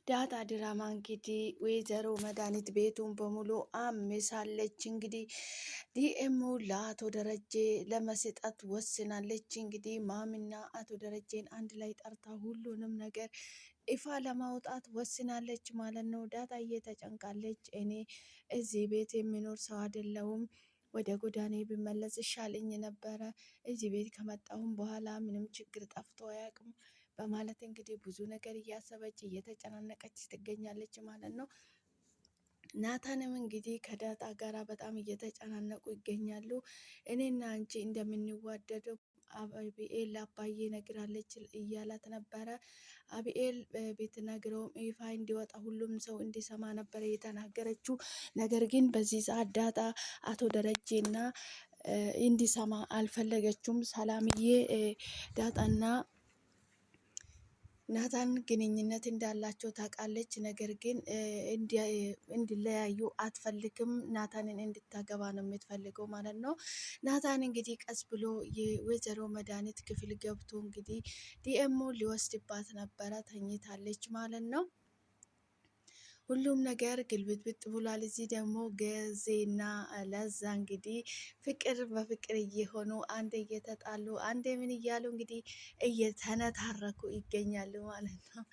ዳጣ ድራማ እንግዲህ ወይዘሮ መድኃኒት ቤቱን በሙሉ አምሳለች። እንግዲህ ዲኤሙ ለአቶ ደረጀ ለመስጠት ወስናለች። እንግዲህ ማሚና አቶ ደረጀን አንድ ላይ ጠርታ ሁሉንም ነገር ይፋ ለማውጣት ወስናለች ማለት ነው። ዳጣ እየተጨንቃለች። እኔ እዚህ ቤት የሚኖር ሰው አይደለሁም፣ ወደ ጎዳኔ ብመለስ ይሻለኝ ነበረ። እዚህ ቤት ከመጣሁም በኋላ ምንም ችግር ጠፍቶ አያውቅም በማለት እንግዲህ ብዙ ነገር እያሰበች እየተጨናነቀች ትገኛለች ማለት ነው። ናታንም እንግዲህ ከዳጣ ጋራ በጣም እየተጨናነቁ ይገኛሉ። እኔና አንቺ እንደምንዋደደው አቢኤል አባዬ ነግራለች እያላት ነበረ። አቢኤል ቤት ነግረውም ይፋ እንዲወጣ ሁሉም ሰው እንዲሰማ ነበረ የተናገረችው። ነገር ግን በዚህ ሰዓት ዳጣ አቶ ደረጀና እንዲሰማ አልፈለገችውም። ሰላምዬ ዳጣና ናታን ግንኙነት እንዳላቸው ታውቃለች። ነገር ግን እንዲለያዩ አትፈልግም። ናታንን እንድታገባ ነው የምትፈልገው ማለት ነው። ናታን እንግዲህ ቀስ ብሎ የወይዘሮ መድኃኒት ክፍል ገብቶ እንግዲህ ዲኤሞ ሊወስድባት ነበረ። ተኝታለች ማለት ነው። ሁሉም ነገር ግልብጥብጥ ብሏል። እዚህ ደግሞ ገዜና ለዛ እንግዲህ ፍቅር በፍቅር እየሆኑ አንዴ እየተጣሉ አንዴ ምን እያሉ እንግዲህ እየተነታረኩ ይገኛሉ ማለት ነው።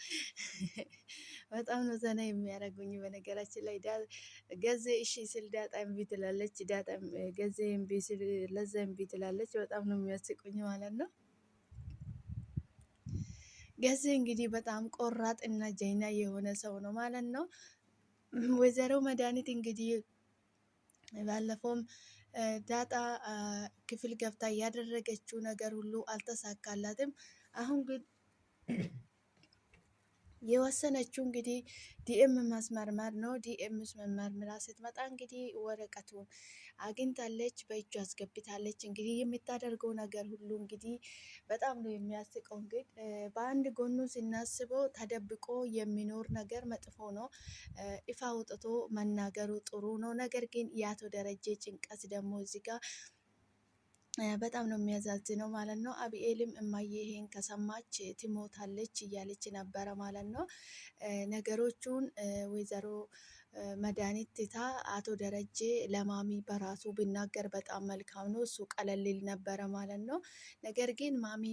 በጣም ነው ዘና የሚያደርጉኝ። በነገራችን ላይ ገዜ እሺ ስል ዳጣ እምቢ ትላለች፣ ዳጣ ገዜ እምቢ ስል ለዛ እምቢ ትላለች። በጣም ነው የሚያስቁኝ ማለት ነው። ገዜ እንግዲህ በጣም ቆራጥ እና ጀይና የሆነ ሰው ነው ማለት ነው። ወይዘሮ መድኃኒት እንግዲህ ባለፈውም ዳጣ ክፍል ገብታ ያደረገችው ነገር ሁሉ አልተሳካላትም። አሁን ግን የወሰነችው እንግዲህ ዲኤም ማስመርመር ነው። ዲኤም መርምራ ስትመጣ እንግዲህ ወረቀቱን አግኝታለች፣ በእጁ አስገብታለች። እንግዲህ የምታደርገው ነገር ሁሉ እንግዲህ በጣም ነው የሚያስቀው። እንግዲህ በአንድ ጎኑ ስናስበው ተደብቆ የሚኖር ነገር መጥፎ ነው፣ ይፋ አውጥቶ መናገሩ ጥሩ ነው። ነገር ግን የአቶ ደረጀ ጭንቀት ደግሞ እዚህ ጋር በጣም ነው የሚያዛዝነው ማለት ነው። አቢኤልም እማዬ ይሄን ከሰማች ትሞታለች እያለች ነበረ ማለት ነው። ነገሮቹን ወይዘሮ መድኃኒት ትታ አቶ ደረጀ ለማሚ በራሱ ቢናገር በጣም መልካም ነው፣ እሱ ቀለል ይል ነበረ ማለት ነው። ነገር ግን ማሚ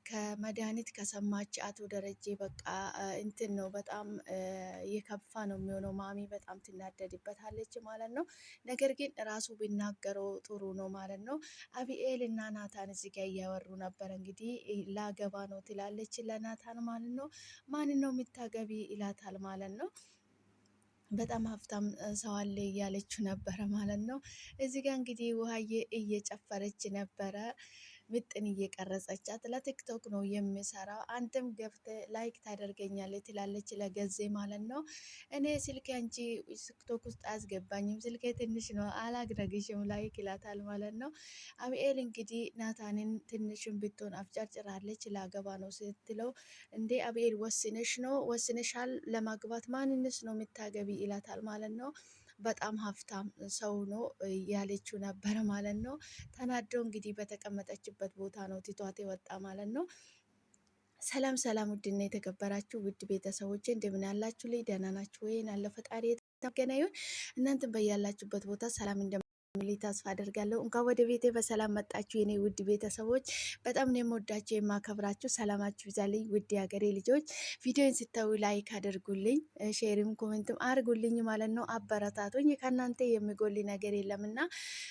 ከመድኃኒት ከሰማች አቶ ደረጀ በቃ እንትን ነው፣ በጣም የከፋ ነው የሚሆነው። ማሚ በጣም ትናደድበታለች ማለት ነው። ነገር ግን ራሱ ቢናገረው ጥሩ ነው ማለት ነው። አቢኤል እና ናታን እዚህ ጋር እያወሩ ነበር። እንግዲህ ላገባ ነው ትላለች ለናታን ማለት ነው። ማንን ነው የምታገቢ ይላታል ማለት ነው። በጣም ሀብታም ሰው አለ እያለችው ነበረ ማለት ነው። እዚህ ጋር እንግዲህ ውሃዬ እየጨፈረች ነበረ፣ ምጥን እየቀረጸቻት። ለቲክቶክ ነው የሚሰራው፣ አንተም ገብተህ ላይክ ታደርገኛለህ ትላለች ለገዜ ማለት ነው። እኔ ስልኬ አንቺ ቲክቶክ ውስጥ አያስገባኝም፣ ስልኬ ትንሽ ነው አላግረግሽም ላይክ ይላታል ማለት ነው። አቢኤል እንግዲህ ናታንን ትንሽም ብትሆን አፍጨርጭራለች። ላገባ ነው ስትለው እንዴ አቢኤል ወስነሻል ለማግባት፣ ማንንስ ነው የምታገቢ ይላታል ማለት ነው። በጣም ሀብታም ሰው ነው ያለችው ነበረ ማለት ነው። ተናዶ እንግዲህ በተቀመጠችበት ቦታ ነው ትቷት የወጣ ማለት ነው። ሰላም ሰላም፣ ውድና የተከበራችሁ ውድ ቤተሰቦች እንደምን ያላችሁ? ላይ ደህና ናችሁ ወይ? ያለው ፈጣሪ የተገናኙን እናንተም በያላችሁበት ቦታ ሰላም እንደምልኝ ተስፋ አደርጋለሁ። እንኳን ወደ ቤቴ በሰላም መጣችሁ የኔ ውድ ቤተሰቦች። በጣም ነው የምወዳችሁ የማከብራችሁ። ሰላማችሁ ይዛልኝ ውድ የሀገሬ ልጆች። ቪዲዮን ስታዩ ላይክ አድርጉልኝ፣ ሼርም ኮሜንትም አድርጉልኝ ማለት ነው። አበረታቱኝ። ከእናንተ የሚጎል ነገር የለምና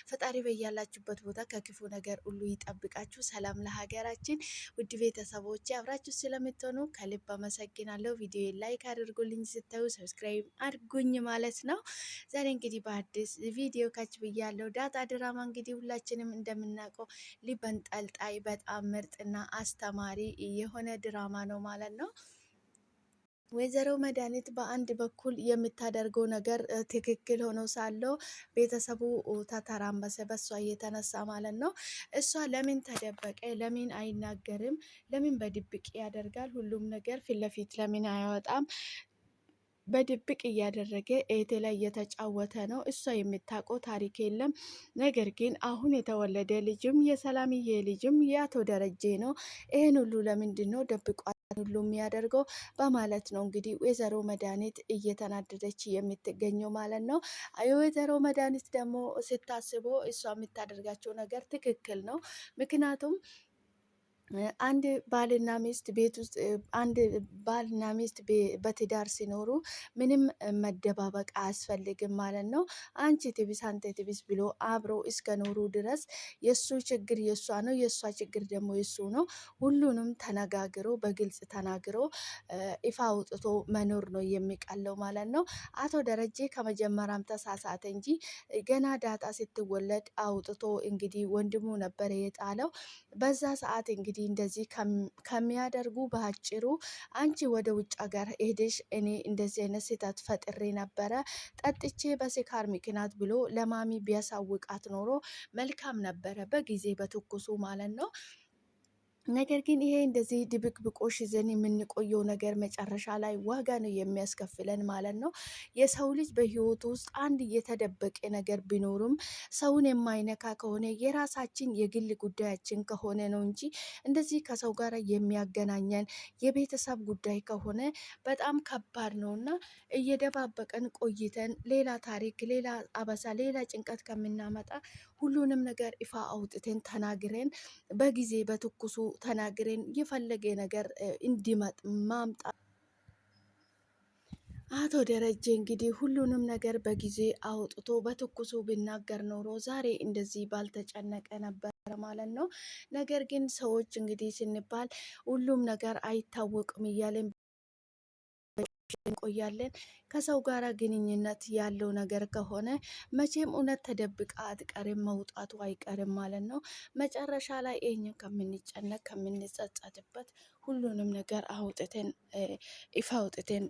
ፈጣሪ በያላችሁበት ቦታ ከክፉ ነገር ሁሉ ይጠብቃችሁ። ሰላም ለሀገራችን። ውድ ቤተሰቦች አብራችሁ ስለምትሆኑ ከልብ አመሰግናለሁ። ቪዲዮ ላይክ አድርጉልኝ፣ ስታዩ ሰብስክራይብ አድርጉኝ ማለት ነው። ዛሬ እንግዲህ በአዲስ ቪዲዮ ካች ብያለሁ። ዳጣ ድራማ እንግዲህ ሁላችንም እንደምናውቀው ልብ አንጠልጣይ በጣም ምርጥና አስተማሪ የሆነ ድራማ ነው ማለት ነው። ወይዘሮ መድኃኒት በአንድ በኩል የምታደርገው ነገር ትክክል ሆኖ ሳለው ቤተሰቡ ተተራመሰ በሷ እየተነሳ ማለት ነው። እሷ ለምን ተደበቀ? ለምን አይናገርም? ለምን በድብቅ ያደርጋል? ሁሉም ነገር ፊት ለፊት ለምን አያወጣም? በድብቅ እያደረገ እህቴ ላይ እየተጫወተ ነው። እሷ የምታውቀው ታሪክ የለም። ነገር ግን አሁን የተወለደ ልጅም የሰላምዬ ልጅም የአቶ ደረጀ ነው። ይህን ሁሉ ለምንድን ነው ደብቋት ሁሉ የሚያደርገው በማለት ነው እንግዲህ ወይዘሮ መድኃኒት እየተናደደች የምትገኘው ማለት ነው። የወይዘሮ መድኃኒት ደግሞ ስታስበው እሷ የምታደርጋቸው ነገር ትክክል ነው። ምክንያቱም አንድ ባልና ሚስት ቤት ውስጥ አንድ ባልና ሚስት በትዳር ሲኖሩ ምንም መደባበቅ አያስፈልግም ማለት ነው። አንቺ ትቢስ አንተ ትቢስ ብሎ አብረው እስከ ኖሩ ድረስ የእሱ ችግር የእሷ ነው፣ የእሷ ችግር ደግሞ የእሱ ነው። ሁሉንም ተነጋግሮ በግልጽ ተናግሮ ይፋ አውጥቶ መኖር ነው የሚቀለው ማለት ነው። አቶ ደረጀ ከመጀመሪያም ተሳሳተ እንጂ ገና ዳጣ ስትወለድ አውጥቶ እንግዲህ ወንድሙ ነበር የጣለው። በዛ ሰዓት እንግዲህ እንደዚህ ከሚያደርጉ በአጭሩ አንቺ ወደ ውጭ ሀገር ሄደሽ እኔ እንደዚህ አይነት ስህተት ፈጥሬ ነበረ ጠጥቼ በስካር ምክንያት ብሎ ለማሚ ቢያሳውቃት ኖሮ መልካም ነበረ፣ በጊዜ በትኩሱ ማለት ነው። ነገር ግን ይሄ እንደዚህ ድብቅብቆሽ ይዘን የምንቆየው ነገር መጨረሻ ላይ ዋጋ ነው የሚያስከፍለን ማለት ነው። የሰው ልጅ በህይወቱ ውስጥ አንድ የተደበቀ ነገር ቢኖርም ሰውን የማይነካ ከሆነ የራሳችን የግል ጉዳያችን ከሆነ ነው እንጂ እንደዚህ ከሰው ጋር የሚያገናኘን የቤተሰብ ጉዳይ ከሆነ በጣም ከባድ ነው እና እየደባበቀን ቆይተን ሌላ ታሪክ፣ ሌላ አበሳ፣ ሌላ ጭንቀት ከምናመጣ ሁሉንም ነገር ይፋ አውጥተን ተናግረን በጊዜ በትኩሱ ተናግረን የፈለገ ነገር እንዲመጥ ማምጣት። አቶ ደረጀ እንግዲህ ሁሉንም ነገር በጊዜ አውጥቶ በትኩሱ ቢናገር ኖሮ ዛሬ እንደዚህ ባልተጨነቀ ነበር ማለት ነው። ነገር ግን ሰዎች እንግዲህ ስንባል ሁሉም ነገር አይታወቅም እያለን እንቆያለን። ከሰው ጋር ግንኙነት ያለው ነገር ከሆነ መቼም እውነት ተደብቃ አትቀርም፣ መውጣቱ አይቀርም ማለት ነው። መጨረሻ ላይ ይህን ከምንጨነቅ ከምንጸጸትበት ሁሉንም ነገር አውጥተን ይፋ አውጥተን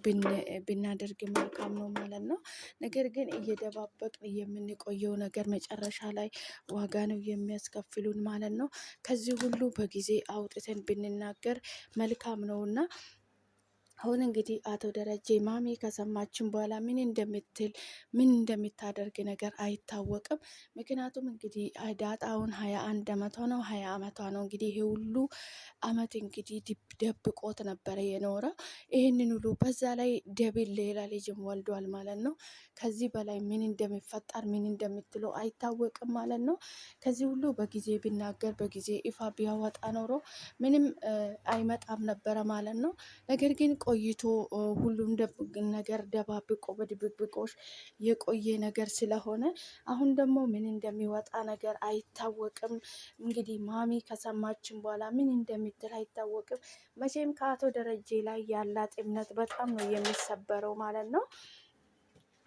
ብናደርግ መልካም ነው ማለት ነው። ነገር ግን እየደባበቅን የምንቆየው ነገር መጨረሻ ላይ ዋጋ ነው የሚያስከፍሉን ማለት ነው። ከዚህ ሁሉ በጊዜ አውጥተን ብንናገር መልካም ነውና አሁን እንግዲህ አቶ ደረጀ ማሚ ከሰማችን በኋላ ምን እንደምትል ምን እንደምታደርግ ነገር አይታወቅም። ምክንያቱም እንግዲህ ዳጣውን 21 ዓመቷ ነው 20 ዓመቷ ነው እንግዲህ ይሄ ሁሉ አመት እንግዲህ ደብቆት ነበረ የኖረ ይህንን ሁሉ በዛ ላይ ደብል ሌላ ልጅም ወልዷል ማለት ነው። ከዚህ በላይ ምን እንደሚፈጠር ምን እንደምትለው አይታወቅም ማለት ነው። ከዚህ ሁሉ በጊዜ ቢናገር በጊዜ ይፋ ቢያወጣ ኖሮ ምንም አይመጣም ነበረ ማለት ነው። ነገር ግን ቆይቶ ሁሉም ነገር ደባብቆ በድብብቆሽ የቆየ ነገር ስለሆነ አሁን ደግሞ ምን እንደሚወጣ ነገር አይታወቅም። እንግዲህ ማሚ ከሰማችን በኋላ ምን እንደምትል አይታወቅም። መቼም ከአቶ ደረጀ ላይ ያላት እምነት በጣም ነው የሚሰበረው ማለት ነው።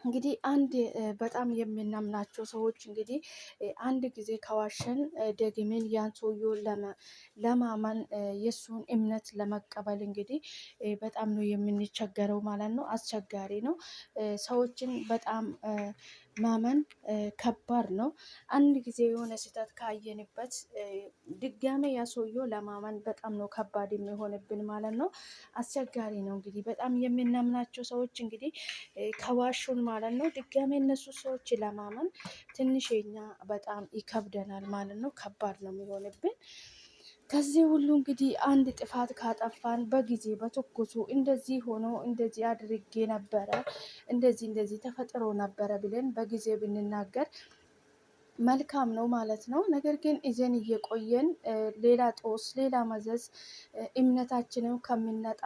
እንግዲህ አንድ በጣም የምናምናቸው ሰዎች እንግዲህ አንድ ጊዜ ከዋሸን ደግሜን ያን ሰውዬው ለማመን የእሱን እምነት ለመቀበል እንግዲህ በጣም ነው የምንቸገረው ማለት ነው። አስቸጋሪ ነው። ሰዎችን በጣም ማመን ከባድ ነው። አንድ ጊዜ የሆነ ስህተት ካየንበት ድጋሜ ያ ሰውዬው ለማመን በጣም ነው ከባድ የሚሆንብን ማለት ነው። አስቸጋሪ ነው። እንግዲህ በጣም የምናምናቸው ሰዎች እንግዲህ ከዋሹን ማለት ነው ድጋሜ እነሱ ሰዎች ለማመን ትንሽ የኛ በጣም ይከብደናል ማለት ነው። ከባድ ነው የሚሆንብን። ከዚህ ሁሉ እንግዲህ አንድ ጥፋት ካጠፋን በጊዜ በትኩሱ እንደዚህ ሆኖ እንደዚህ አድርጌ ነበረ እንደዚህ ተፈጥሮ ነበረ ብለን በጊዜ ብንናገር መልካም ነው ማለት ነው። ነገር ግን ይዘን እየቆየን ሌላ ጦስ ሌላ መዘዝ እምነታችንን ከምናጣ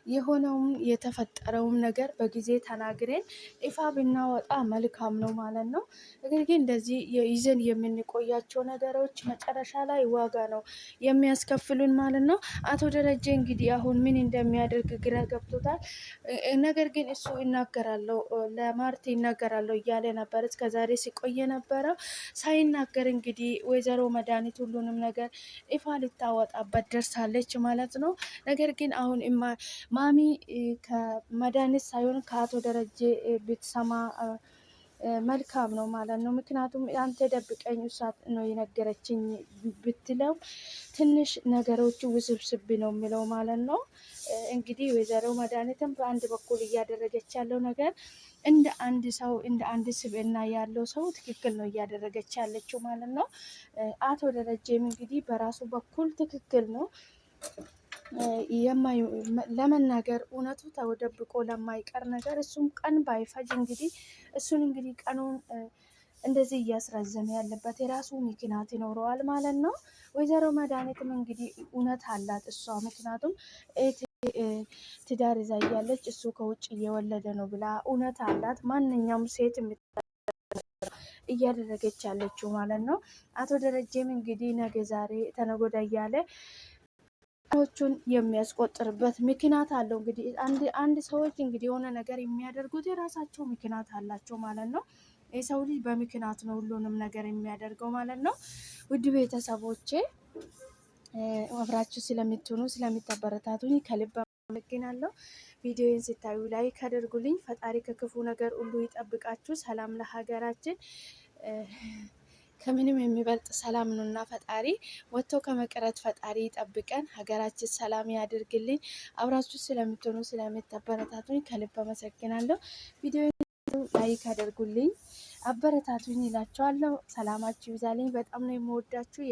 የሆነውም የተፈጠረውም ነገር በጊዜ ተናግረን ይፋ ብናወጣ መልካም ነው ማለት ነው። ነገር ግን እንደዚህ ይዘን የምንቆያቸው ነገሮች መጨረሻ ላይ ዋጋ ነው የሚያስከፍሉን ማለት ነው። አቶ ደረጀ እንግዲህ አሁን ምን እንደሚያደርግ ግራ ገብቶታል። ነገር ግን እሱ ይናገራለሁ ለማርቲ ይናገራለሁ እያለ ነበር እስከዛሬ ሲቆየ ነበረው። ሳይናገር እንግዲህ ወይዘሮ መድኃኒት ሁሉንም ነገር ይፋ ልታወጣበት ደርሳለች ማለት ነው። ነገር ግን አሁን ማሚ ከመድኃኒት ሳይሆን ከአቶ ደረጀ ብትሰማ መልካም ነው ማለት ነው። ምክንያቱም አንተ ደብቀኝ እሷ ነው የነገረችኝ ብትለው ትንሽ ነገሮቹ ውስብስብ ነው የሚለው ማለት ነው። እንግዲህ ወይዘሮ መድኃኒትም በአንድ በኩል እያደረገች ያለው ነገር እንደ አንድ ሰው እንደ አንድ ስብዕና ያለው ሰው ትክክል ነው እያደረገች ያለችው ማለት ነው። አቶ ደረጀም እንግዲህ በራሱ በኩል ትክክል ነው። ለመናገር እውነቱ ተደብቆ ለማይቀር ነገር እሱም ቀን ባይፈጅ እንግዲህ እሱን እንግዲህ ቀኑን እንደዚህ እያስረዘመ ያለበት የራሱ ምክንያት ይኖረዋል ማለት ነው። ወይዘሮ መድኃኒትም እንግዲህ እውነት አላት እሷ ምክንያቱም ትዳር ይዛ እያለች እሱ ከውጭ እየወለደ ነው ብላ እውነት አላት። ማንኛውም ሴት እያደረገች ያለችው ማለት ነው። አቶ ደረጀም እንግዲህ ነገ ዛሬ ተነጎዳ እያለ ዎቹን የሚያስቆጥርበት ምክንያት አለው። እንግዲህ አንድ ሰዎች እንግዲህ የሆነ ነገር የሚያደርጉት የራሳቸው ምክንያት አላቸው ማለት ነው። የሰው ልጅ በምክንያት ነው ሁሉንም ነገር የሚያደርገው ማለት ነው። ውድ ቤተሰቦቼ አብራችሁ ስለምትሆኑ ስለምታበረታቱኝ ከልብ አመሰግናለሁ። ቪዲዮን ስታዩ ላይክ አድርጉልኝ። ፈጣሪ ከክፉ ነገር ሁሉ ይጠብቃችሁ። ሰላም ለሀገራችን። ከምንም የሚበልጥ ሰላም ነውና ፈጣሪ ወጥቶ ከመቅረት ፈጣሪ ይጠብቀን። ሀገራችን ሰላም ያድርግልኝ። አብራችሁ ስለምትሆኑ ስለምታበረታቱኝ ከልብ አመሰግናለሁ። ቪዲዮ ላይክ አድርጉልኝ፣ አበረታቱኝ ይላችኋለሁ። ሰላማችሁ ይብዛልኝ። በጣም ነው የምወዳችሁ